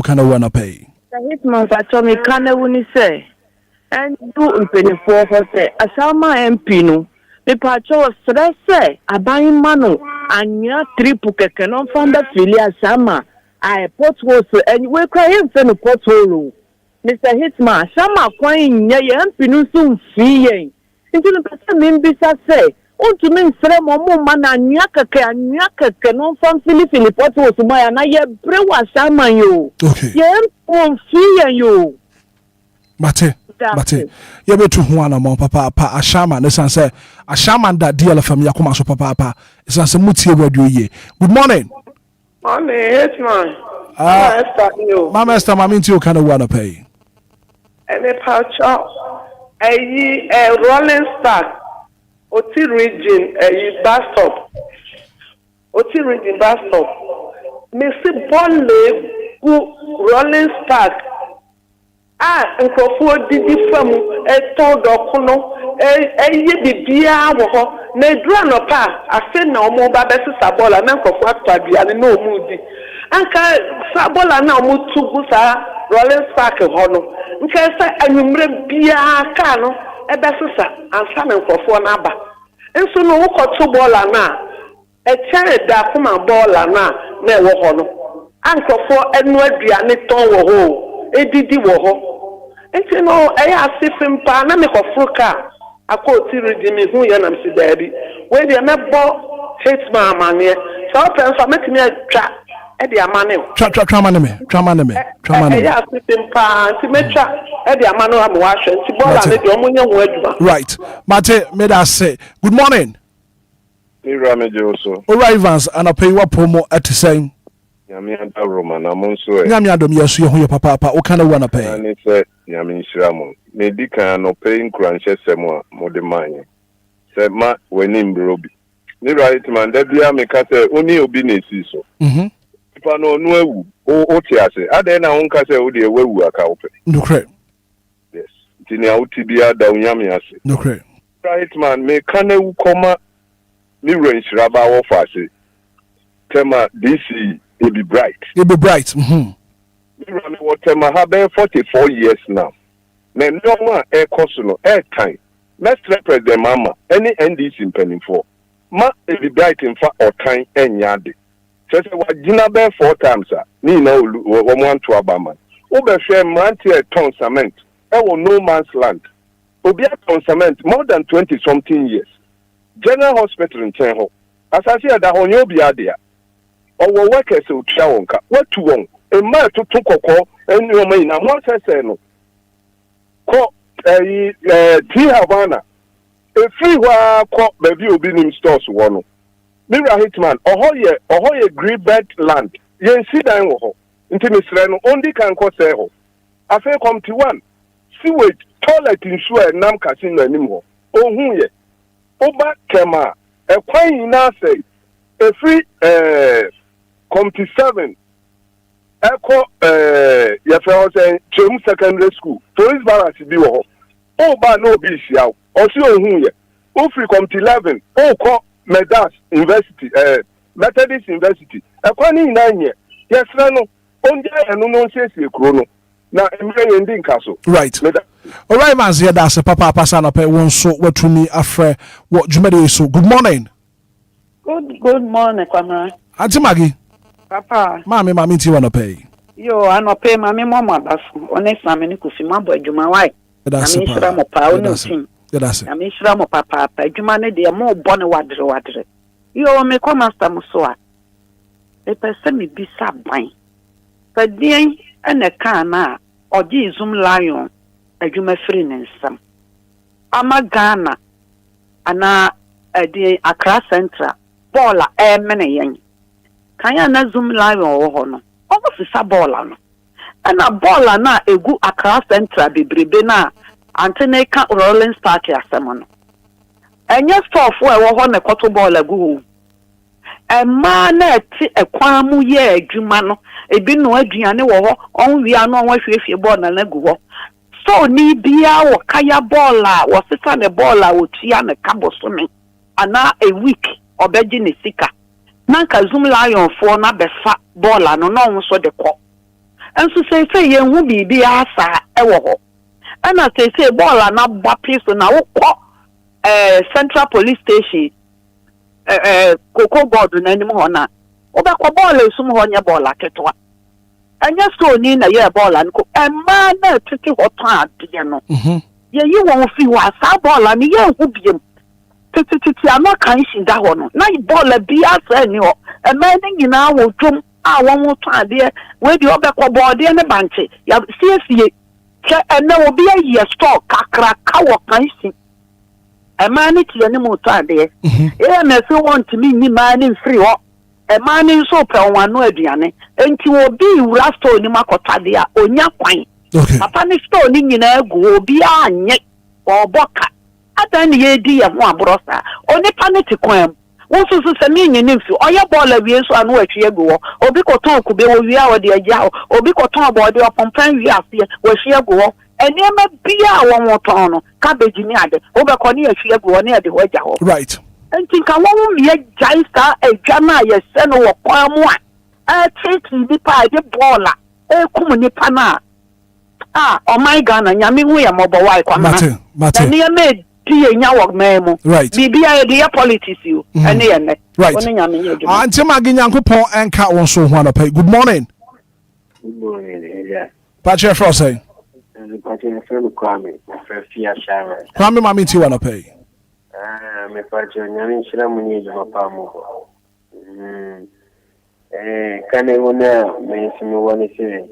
kana wana pay. Hitman for me kana wuni say. And do impeni for say asama MP no. Me pacho stress say abayi mano anya triple keke non fanda fili asama. I pothole and we cry him say no pothole. Mr. Hitman, sama kwan nya ye MP no so mfi Nti no pese membisa say onto me nsre mo man anya keke non fam fili pothole so ma na ye brewa asama yo. Okay. Ye mfi yo. Mate. You be to Juana mon papa ashama ne san say ashama that DLFM yakoma so papa it's an say mutie radio ye. Good morning. Morning, Hitman. Mama Esther mama nti o kana wana pay. Ene pacho rolling stock Oti region bus stop. Oti region bus stop. Missy Bonle rolling stock. Nkofo didi fam eto dokuno eye bibia wo ho na edura no pa afi na omo ba besisa bola na nkofo atwaduane na omudi anka sabola na omutugu sa rolling stock ho no nka sa anwumre bia ka no ebesisa ansa na nkofo na aba enso no wokoto bola na chere da kuma bola na ewo ho no ankofo enu aduane ton wo ho edidi wo ho enti no asifim pa na me kofruka akoti redi me hu ya na msidari we dey mebo Hitman amane so penso metimi atwa e dey amane twa mane asifim pa nti metwa e dey amane am wa hwe nti bola me dey omunye hu aduma right mate me da say good morning Ira meje so all right Evans and pay wa promo at saying Nyame ada Roma na monso Nyame adom yeso ye ho ye papa o kana wana pay ani se Nyame nshira mo me di kan no pay nkranche sem a mo de manye se ma wani mbrobi ni right man da bia me ka se oni obi na esi so pa no no awu o ti ase ada na won ka se o de ewu aka wo pe no cre yes tini a uti bia da Nyame ase no cre right man me kana wu koma mi renshira ba wo fa ase tema DC it be bright. Me water my have 44 years now. Me no one air cosuno air time. Let's represent mama any NDC in penny for. Ma it be bright in fa or time and yard. So say what Gina bear 4 times ni no one to Obama. Obe share manti a ton cement. I will no man's land. Obia ton cement more than 20 something years. General Hospital in Tenho. As I said that on your biadia. Our workers will try what to want a man to Toko and your main. And once I say no, call T Havana a free wa call baby obinim stores one. Mira Hitman, or a green bed land. Yen see down into Miss Reno only can cause a ho. I say come to one sewage toilet in sure nam casino anymore. Oh, who ye? Oba Kema, a quine now say a free Committee 7 Echo your saying Chum Secondary School police barracks be wo oh ba no be sia o si ohun ye o free Committee 11 o call Medas University Methodist University ekwa ni na nye yesra no onje enu no nsiesie kuro no na emre ye ndi nkaso right all right man here that's papa pasa na pe won so watumi afre what jumede so good morning good morning kwamra Auntie Maggie Papa. Mami ti wana pay. Yo, anope mami mama bafu. Honestly, me ni kufi mabo adwuma wai. Ami shira mo pa oni tim. Ami shira mo papa adwuma ne de mo bone wadre. Yo, me ko master mo so a. E pese me bisa ban. Padien ene ka na oji zoom lion adwuma free nensam. Ama Ghana ana di Accra Central bola mene yen. Kanya na zoom live wo no ofisa bola no na bola na egu Accra Central bebrebe na antene ka rolling start asem no enye stuff wo ho na koto bola gu ma na ti ekwan mu ye adwuma no ebi no aduane wo ho on wi anu on hwehwe bola na gu ho so ni bia wo kaya bola wo sisa ne bola wo tua ne kaboso me ana a week obeji ne sika Nanka zoom lion for na befa bola no no so de ko. And so say yen who be asa ewo. And I say ball and not baptist na Central Police Station Cocoa board na anymore na. Obekwa ball e sumo honya ball aketwa. Anya so ni na ye ball an ko ma na tete hotan ade no. Ye yi won fi wa sa ball an ye hu biem. Tete ama kan shinda ho no. Na ball bi asa ni ho. E ma ni nyina wo twom a won wo tan ade we di obekwa ball de ne banche. Ya sie ke ene obi ayi store kakra ka wo kan shin. E ma ni tie ne mo tan ade. E na se won timi ni ma ni free ho. A man in so per one no aduane enti obi wura store ni makota de a onya kwan papa ni store ni nyina gu obi anye oboka adan ye di ye ho abrosa oni paneti kwan won so se mi nyini mfi oya ball awie so anu atwe egu wo obi koton kube wo wi a wo de agya ho obi koton bo de opompan wi asie wo hwe egu wo enema bia wo moton no cabbage ni ade wo be ko ni ahwe egu wo ni ade ho agya ho right. And think I won't be a jaista, a jama, a son or quamwa. A taking the pie, the baller, a comunipana. Ah, oh my God, and yamming we are mobile wife. Martin, near me, dear Yawak memo. Right. Be a dear politics, you. And right. Until my Ginyanko and cat won't so want to pay. Good morning. Good morning, yeah. Patrick Frosty. And Patrick Kwame, first year shower. Kwame, mammy, you want to pay. Me pacho nyami shira munyi juma pamu. Kane wona me simi woni se.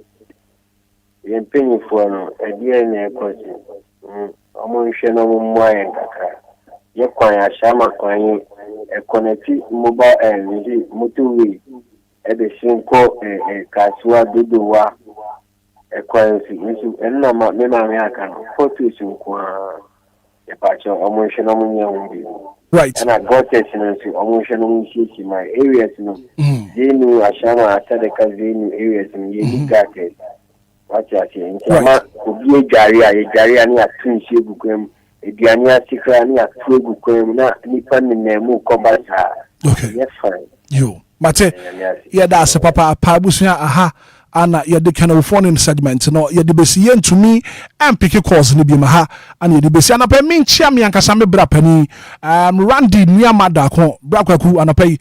Yen penyi fono edie ne kosi. Omo nhwe no mo mwaye kakra. Ye kwan ya shama kwan e connect mobile ndi motorway. E be sinko kasuwa dodowa e kwan si nsu enna ma me ma me aka no photo sinko right. And I got it in my areas. They knew Ashama, Sadeka, they knew areas in the garden. What you are saying? Obia Garia, and ya twin shibukum, a Diania Sikania, Tubukum, not Nipan in their move combat. Okay, yes, fine. You, Mate, yeah, that's a papa, Pabusia, aha. Ana ya de kind of phone segment no ya de besi to me and pick a course ni bi maha and ya de besi ana pe min chia me ankasa me bra pani Randy Niamada ko bra kwaku ana pe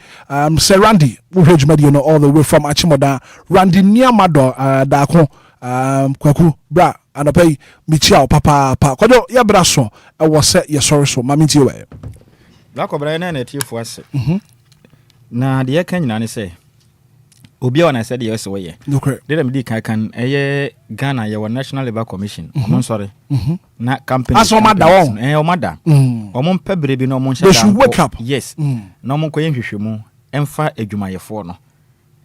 Sir Randy wo hwedwuma de no all the way from Achimoda Randy Niamada da ko kwaku bra ana pe mi chia papa kodo ya bra so e wo se ye sorry so mami tie we la ko bra na na tiefo ase na de kan nyina ne se Obia when I said yes way. Okay. Did them can Ghana your National Labour Commission. I'm sorry. Na company. As Omada on. Omada. Omon pebre no mon they should wake up. Yes. No mon koyen hwehwemu emfa adwumayefo no.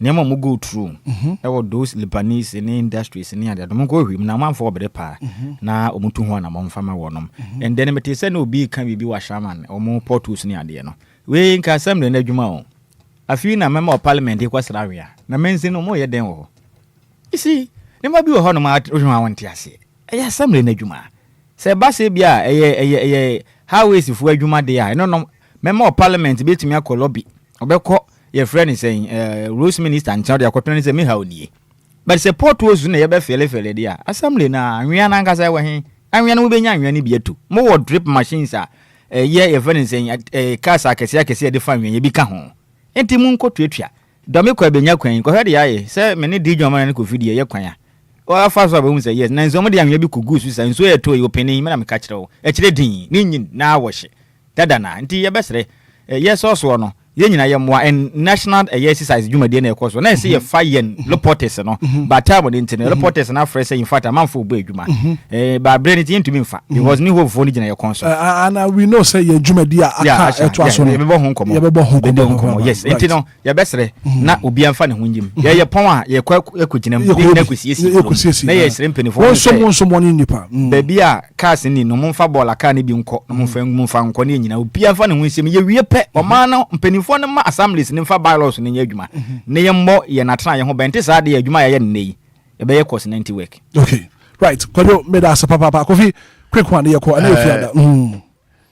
Nemo mo go through. Ewo those Lebanese in industries in ade mo go hwim na manfo obre pa. Na omutu ho na monfa ma wonom. And then me say no bi kan bi wa shaman omo portus ni ade no. We nka assembly na adwuma o. Afi na member of parliament ekwasra wea na menzi no mo ye den wo you see nema bi wo ho no ma ohwa wonte ase eya assembly na adwuma se ba se bia eye highways fu adwuma de ya no member of parliament betimi akolobi obekọ ye friend saying Rose minister and child akotoni se me ha odie but se port was na ye be fele de ya assembly na anwea na nkasa we he anwea na wo benya anwea ni bieto mo wo drip machines a ye friend saying cars akese de fa anwea ye bi ka ho enti mun ko tuatua dome kwa benya kwan ko hwede yaye se me ne di dwoma na ko fidie ye kwan a o fa so ba mu se yes na nzo mo de anwea bi ko gusu sa nso ye to ye openi me na me ka kire wo e kire din ni nyin na awhye dada na enti ye besere yes also no ye nyina ye moa and national exercise dwumade na ekoso na se ye fire reporters no but time on internet reporters na fresh in fact amanfo obo adwuma ba brain ti ntumi mfa because ni ho fo ni gina ye konso and we know say ye dwumade aka eto aso no ye bebo honkomo yes enti no ye besere na obi amfa ne ho nyim ye pon a ye kwagina mbi na kwesiesi na ye srempeni fo so mo ni nipa ba bia cars ni no mfa bola car ni bi nko no mfa nko ne nyina obi amfa ne ho nsem ye wie pe o ma na mpeni for ma assemblies ni mfa bylaws ni nya adwuma ne ye mmo ye natena ye ho bente saa de adwuma ye ne yi e be ye course 90 work okay right kodo me da papa kofi quick one ye ko ana fiada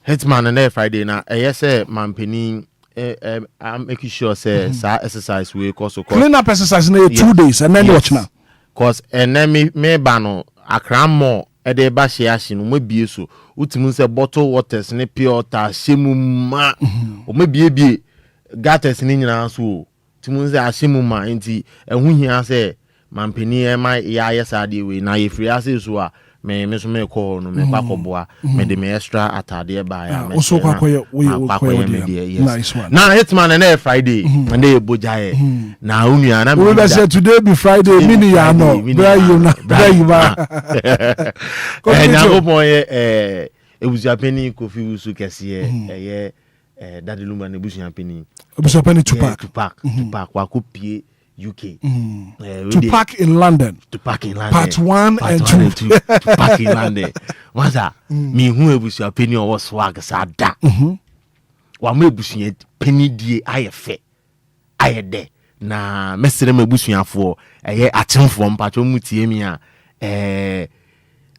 Hitman na Friday na say mampeni I'm making sure say sa exercise we cause clean up exercise na 2 days and then watch na cause enemy me ba no akramo e de ba hye no mabie so utimu se bottle waters ne pure water hyemu ma o mabie gutters ni nyina so timu se ahyemu ma nti ehu hia se mampeni e ma ya yesa de we na ye free ase so a me so me call no me kwakoboa me de me extra atade ba ya me so kwakoye we nice one na Hitman na Friday and dey bojaye na unua na we say today be Friday mini ya no bra you na na go boy ebusia peni kofi usu kese ye Daddy Lumba ne busia peni Tupac wa kopie UK. Tupac in London. Part 1 and 2. Tupac in London. What's that? Me who ebusia penny or swag sada. Wa me ebusia penny die ayefe. Ayede. Na mesere me ebusia fo eye atemfo mpacho mutie mi a me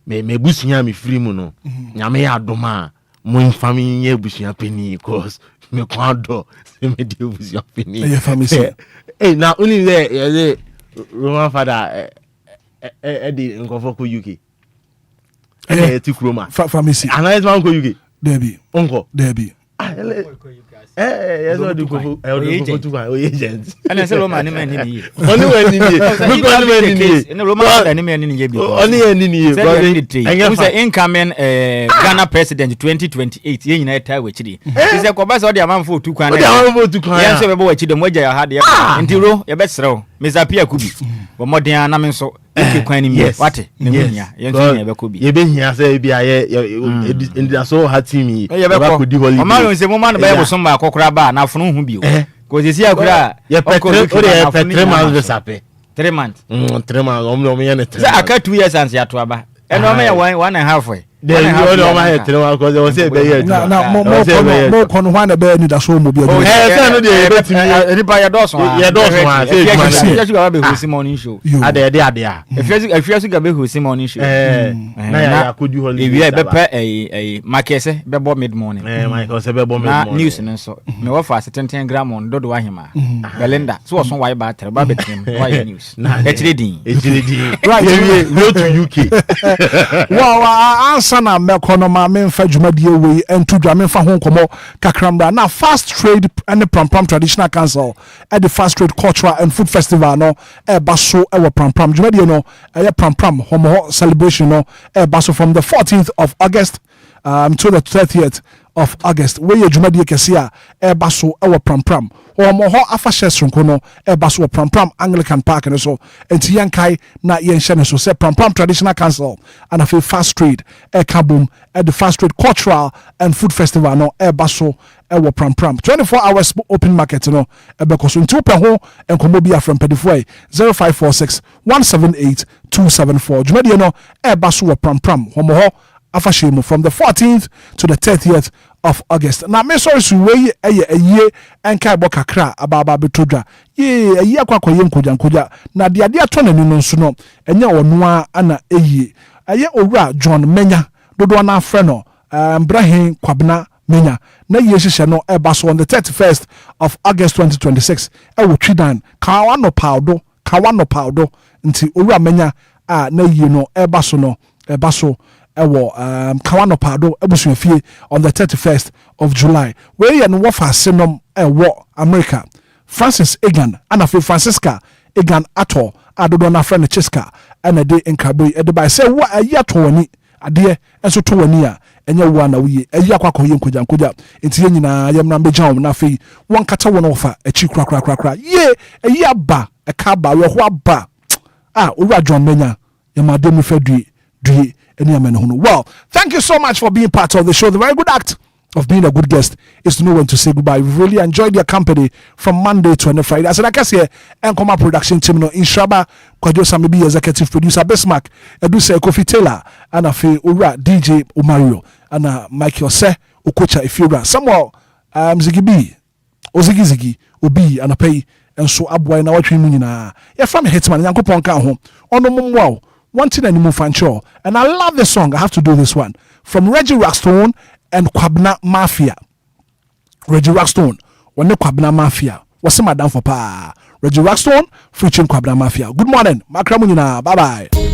ebusia me free mu no. Nyame ya adoma mo infami ye ebusia penny cause me kwado se me die ebusia penny. Eye family. Hey, now only there, Roman father, Eddie in Kofoko UK. Tikroma. Pharmacy. And I want to go UK. Debbie. Uncle. Debbie. Yes, what do you agent? And I said, Roman, any man in the Only when you say incoming Ghana president 2028. You United with Chidi. Is a cobas or the amount for 2 crowns. Yes, everybody, the Moja had the Intiro, your best row. Miss Apia could be. But more than I so. Yes, what? Yes, you been here, say, be I in the so hard to me. Could do all the moment by some cockraba now from whom you because you see a cry. 3 months. 3 months. 3 months. I cut 2 years and Yatuaba. And one and halfway. Then you know my head because there was a bear. Now, more con one a bear need a show mobile. Everybody does morning show. If you got who's morning show. Could you hold a Marquese, Bebo mid morning. News and so. No offer 10 gram on Dodo Wahima. Belinda, so some white batter, Babbitt, why news? It's reading. Right, go to UK. Wow, sana mekonoma memfa dwumadie we entu dwa memfa ho nkomo kakrambra na fast trade and Prampram traditional council at the fast trade cultural and food festival no baso e Prampram dwumadie no Prampram homo celebration no baso from the 14th of August to the 30th of August we dwumadie kese a baso e Prampram homo ho afa shesronko no baso Prampram Anglican Park no so enti yankai na yenhye no so say Prampram traditional council and afi fast trade kabum at the fast trade cultural and food festival no baso ewo Prampram 24 hours open market no bekoso nti open ho enkomo bia from pedifo 0546 178 274 dwumadie no baso wo Prampram homo ho afashemu from the 14th to the 30th of August. Now, me sorry to way a year and kai boka kra ababa betodra. Ye a year kwa nkuja. Na dia tone ni nsuno. Enya onwa ana eye. Aye owura John Menya. Dodo na freno. Brahin kwabna Menya. Na ye hihye no baso on the 31st of August 2026. Ewo Twidan. Kawano powdo. Nti owura Menya na ye no baso no baso ewo Kawano Pado ebusuafie on the 31st of July. We and wofa senom ewo America. Francis Egan anafe Francisca Egan ato adodo na friend Chiska ana de Enquiries e de by say wo ayi to wani ade enso to wani a enye wo na wiye ayi akwa nkuja enti nyina yemna mbejam na fe won kata wo no fa achi kra ye ayi aba e ka ba we ho aba owura John Menya yemade mu fa due well, thank you so much for being part of the show. The very good act of being a good guest is to know when to say goodbye. We've really enjoyed your company from Monday to Friday. As I say, Enkoma production team no in Shaba, Kwajo Samibi executive producer Bismarck, Eduse Kofi Taylor, and Afe Ura DJ Umario, and Mike Yose Okocha Ifura. Samuel Zigibi, Ozigi Obi, and Apei, and so Abwa na watching me na. Yeah, from Hitman, Yankopon kan home. Ono mumwao. One thing and move and show. And I love the song. I have to do this one. From Reggie Rockstone and Kwabna Mafia. Reggie Rockstone. When the Kwabna Mafia. what's madam for pa Reggie Rockstone featuring Kwabra Mafia. Good morning, Makramunina. Bye bye.